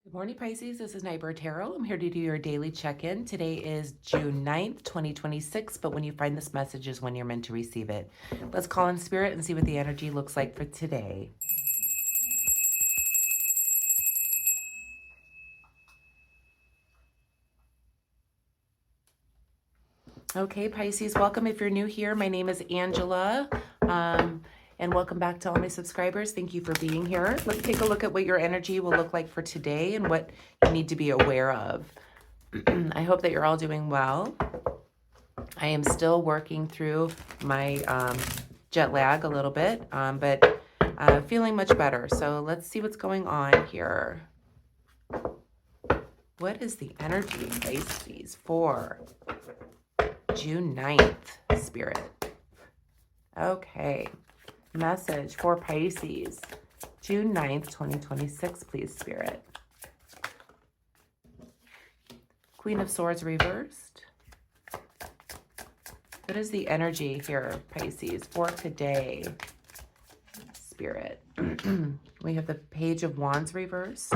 Good morning, Pisces. This is Nightbird Tarot. I'm here to do your daily check-in. Today is June 9th, 2026, but when you find this message is when you're meant to receive it. Let's call in spirit and see what the energy looks like for today. Okay, Pisces, welcome. If you're new here, my name is Angela, and welcome back to all my subscribers. Thank you for being here. Let's take a look at what your energy will look like for today and what you need to be aware of. I hope that you're all doing well. I am still working through my jet lag a little bit, but feeling much better. So let's see what's going on here. What is the energy, Pisces, for June 9th, Spirit? Okay. Message for Pisces, June 9th, 2026, please, Spirit. Queen of Swords reversed. What is the energy here, Pisces, for today, Spirit? We have the Page of Wands reversed.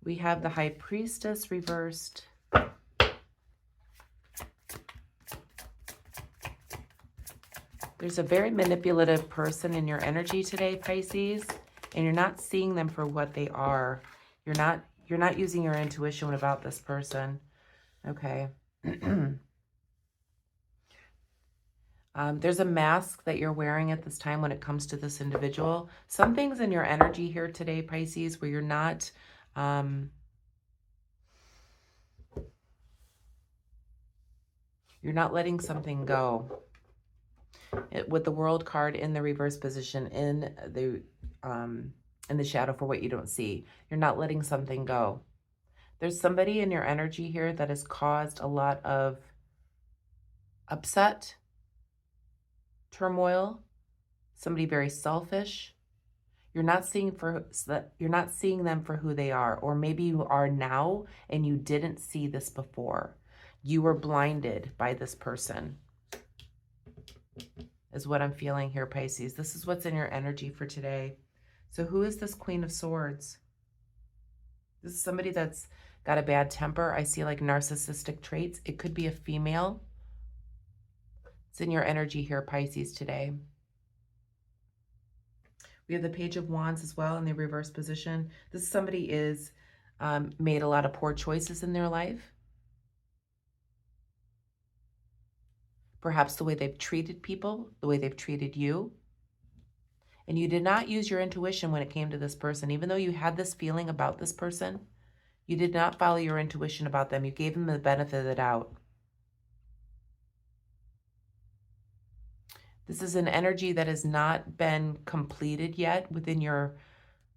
We have the High Priestess reversed. There's a very manipulative person in your energy today, Pisces, and you're not seeing them for what they are. You're not using your intuition about this person. Okay. There's a mask that you're wearing at this time when it comes to this individual. Some things in your energy here today, Pisces, where you're not letting something go. With the World card in the reverse position in the shadow for what you don't see, you're not letting something go. There's somebody in your energy here that has caused a lot of upset, turmoil, somebody very selfish. You're not seeing them for who they are, or maybe you are now and you didn't see this before. You were blinded by this person, is what I'm feeling here, Pisces. This is what's in your energy for today. So who is this Queen of Swords? This is somebody that's got a bad temper. I see like narcissistic traits. It could be a female. It's in your energy here, Pisces, today. We have the Page of Wands as well in the reverse position. This somebody is made a lot of poor choices in their life. Perhaps the way they've treated people, the way they've treated you. And you did not use your intuition when it came to this person. Even though you had this feeling about this person, you did not follow your intuition about them. You gave them the benefit of the doubt. This is an energy that has not been completed yet within your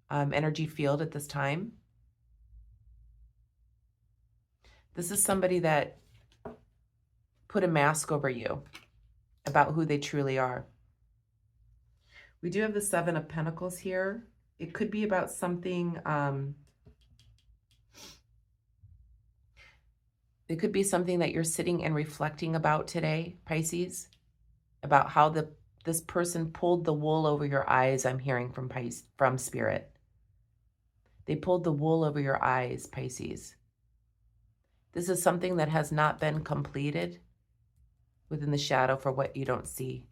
energy field at this time. This is somebody that put a mask over you about who they truly are. We do have the Seven of Pentacles here. It could be about something, it could be something that you're sitting and reflecting about today, Pisces, about how this person pulled the wool over your eyes. I'm hearing from Spirit. They pulled the wool over your eyes, Pisces. This is something that has not been completed within the shadow for what you don't see.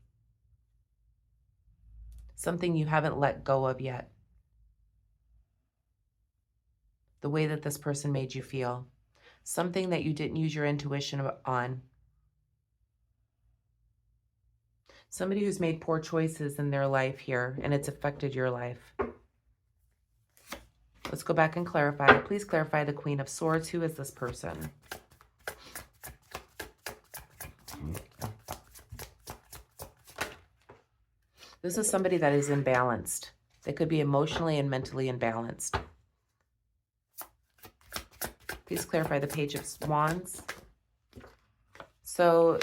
Something you haven't let go of yet. The way that this person made you feel. Something that you didn't use your intuition on. Somebody who's made poor choices in their life here, and it's affected your life. Let's go back and clarify. Please clarify the Queen of Swords. Who is this person? This is somebody that is imbalanced. They could be emotionally and mentally imbalanced. Please clarify the Page of Wands. So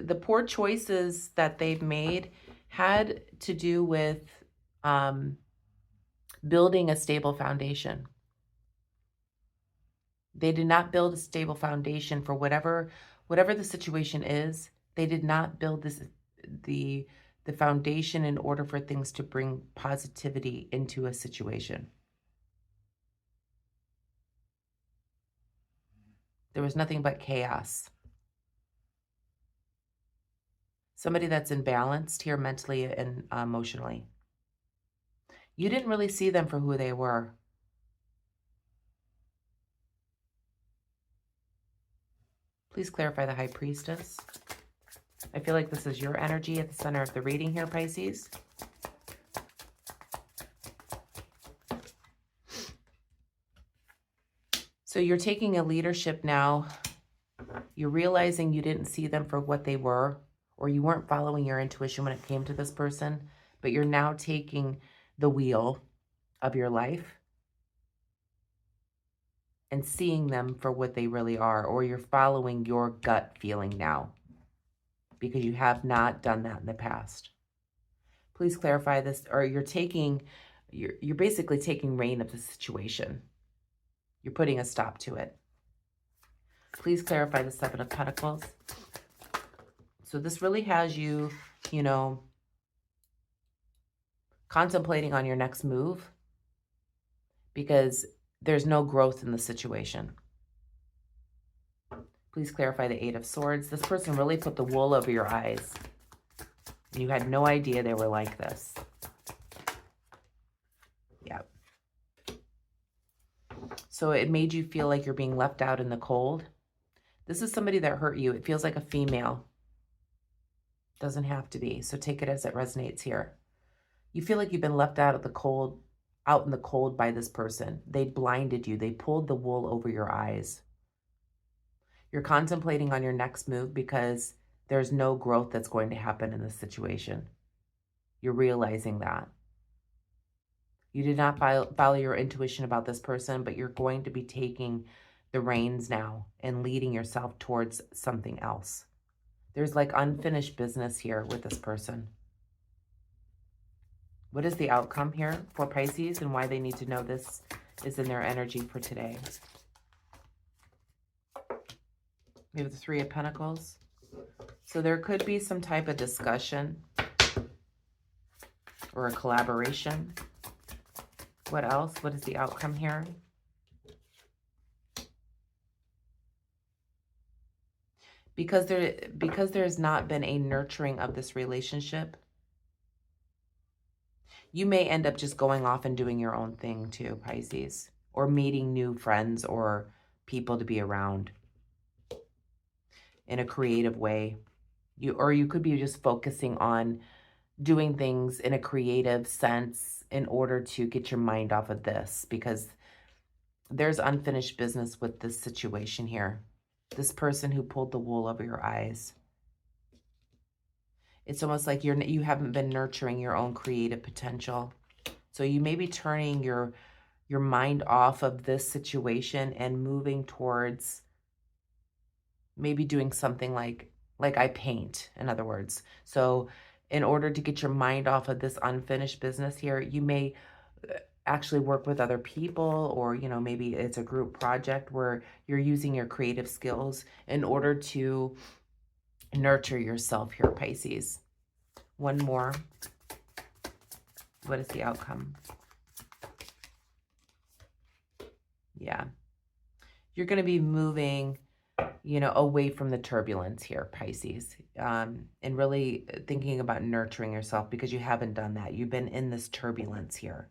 the poor choices that they've made had to do with building a stable foundation. They did not build a stable foundation for whatever the situation is. They did not build the the foundation in order for things to bring positivity into a situation. There was nothing but chaos. Somebody that's imbalanced here mentally and emotionally. You didn't really see them for who they were. Please clarify the High Priestess. I feel like this is your energy at the center of the reading here, Pisces. So you're taking a leadership now. You're realizing you didn't see them for what they were, or you weren't following your intuition when it came to this person, but you're now taking the wheel of your life and seeing them for what they really are, or you're following your gut feeling now because you have not done that in the past. Please clarify this, or you're basically taking reign of the situation. You're putting a stop to it. Please clarify the Seven of Pentacles. So this really has you, contemplating on your next move because there's no growth in the situation. Please clarify the Eight of Swords. This person really put the wool over your eyes. You had no idea they were like this. Yep. So it made you feel like you're being left out in the cold. This is somebody that hurt you. It feels like a female. Doesn't have to be. So take it as it resonates here. You feel like you've been left out in the cold by this person. They blinded you. They pulled the wool over your eyes. You're contemplating on your next move because there's no growth that's going to happen in this situation. You're realizing that. You did not follow your intuition about this person, but you're going to be taking the reins now and leading yourself towards something else. There's like unfinished business here with this person. What is the outcome here for Pisces and why they need to know this is in their energy for today? We have the Three of Pentacles. So there could be some type of discussion or a collaboration. What else? What is the outcome here? Because there's not been a nurturing of this relationship, you may end up just going off and doing your own thing too, Pisces, or meeting new friends or people to be around in a creative way. You could be just focusing on doing things in a creative sense in order to get your mind off of this, because there's unfinished business with this situation here. This person who pulled the wool over your eyes. It's almost like you haven't been nurturing your own creative potential. So you may be turning your mind off of this situation and moving towards maybe doing something like I paint, in other words. So in order to get your mind off of this unfinished business here, you may actually work with other people, or maybe it's a group project where you're using your creative skills in order to nurture yourself here, Pisces. One more. What is the outcome? Yeah. You're going to be moving, away from the turbulence here, Pisces, and really thinking about nurturing yourself, because you haven't done that. You've been in this turbulence here.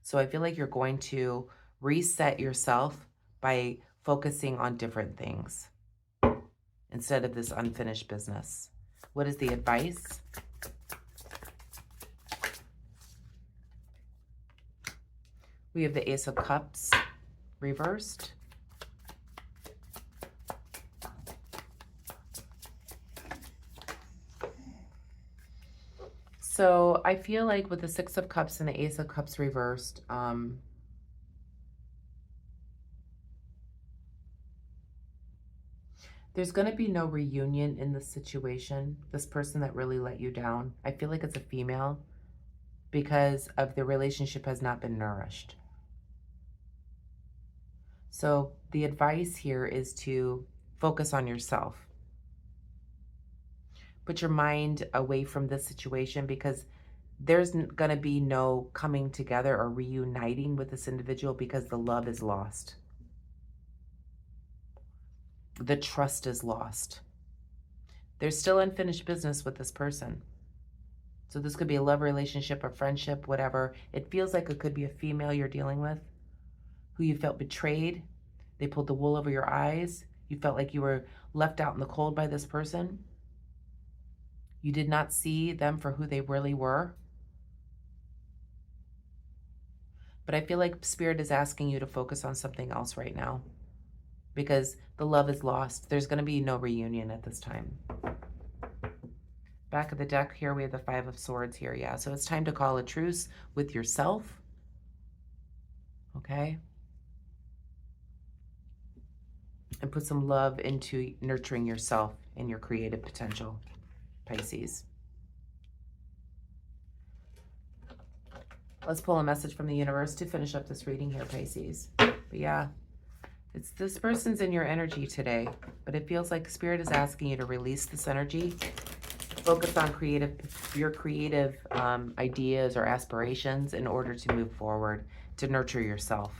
So I feel like you're going to reset yourself by focusing on different things instead of this unfinished business. What is the advice? We have the Ace of Cups reversed. So I feel like with the Six of Cups and the Ace of Cups reversed, there's going to be no reunion in this situation. This person that really let you down, I feel like it's a female, because of the relationship has not been nourished. So the advice here is to focus on yourself. Put your mind away from this situation, because there's going to be no coming together or reuniting with this individual, because the love is lost. The trust is lost. There's still unfinished business with this person. So this could be a love relationship, a friendship, whatever. It feels like it could be a female you're dealing with who you felt betrayed. They pulled the wool over your eyes. You felt like you were left out in the cold by this person. You did not see them for who they really were. But I feel like Spirit is asking you to focus on something else right now, because the love is lost. There's going to be no reunion at this time. Back of the deck here, we have the Five of Swords here. Yeah, so it's time to call a truce with yourself. Okay? And put some love into nurturing yourself and your creative potential, Pisces. Let's pull a message from the universe to finish up this reading here, Pisces. But yeah, it's this person's in your energy today, but it feels like Spirit is asking you to release this energy. Focus on your creative ideas or aspirations in order to move forward, to nurture yourself,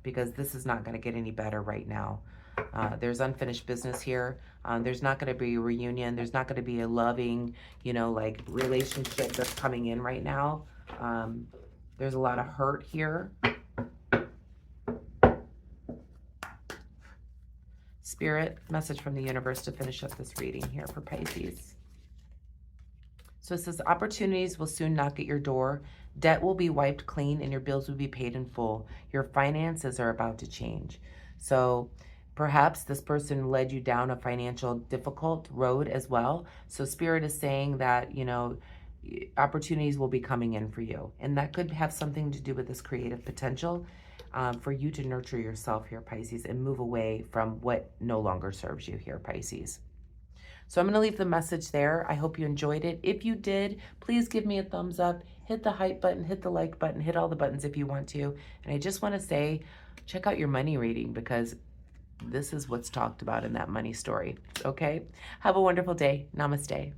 because this is not going to get any better right now. There's unfinished business here. There's not going to be a reunion. There's not going to be a loving, like relationship that's coming in right now. There's a lot of hurt here. Spirit, message from the universe to finish up this reading here for Pisces. So it says, opportunities will soon knock at your door. Debt will be wiped clean and your bills will be paid in full. Your finances are about to change. So perhaps this person led you down a financial difficult road as well. So Spirit is saying that, opportunities will be coming in for you. And that could have something to do with this creative potential for you to nurture yourself here, Pisces, and move away from what no longer serves you here, Pisces. So I'm going to leave the message there. I hope you enjoyed it. If you did, please give me a thumbs up, hit the hype button, hit the like button, hit all the buttons if you want to. And I just want to say, check out your money reading, because this is what's talked about in that money story. Okay? Have a wonderful day. Namaste.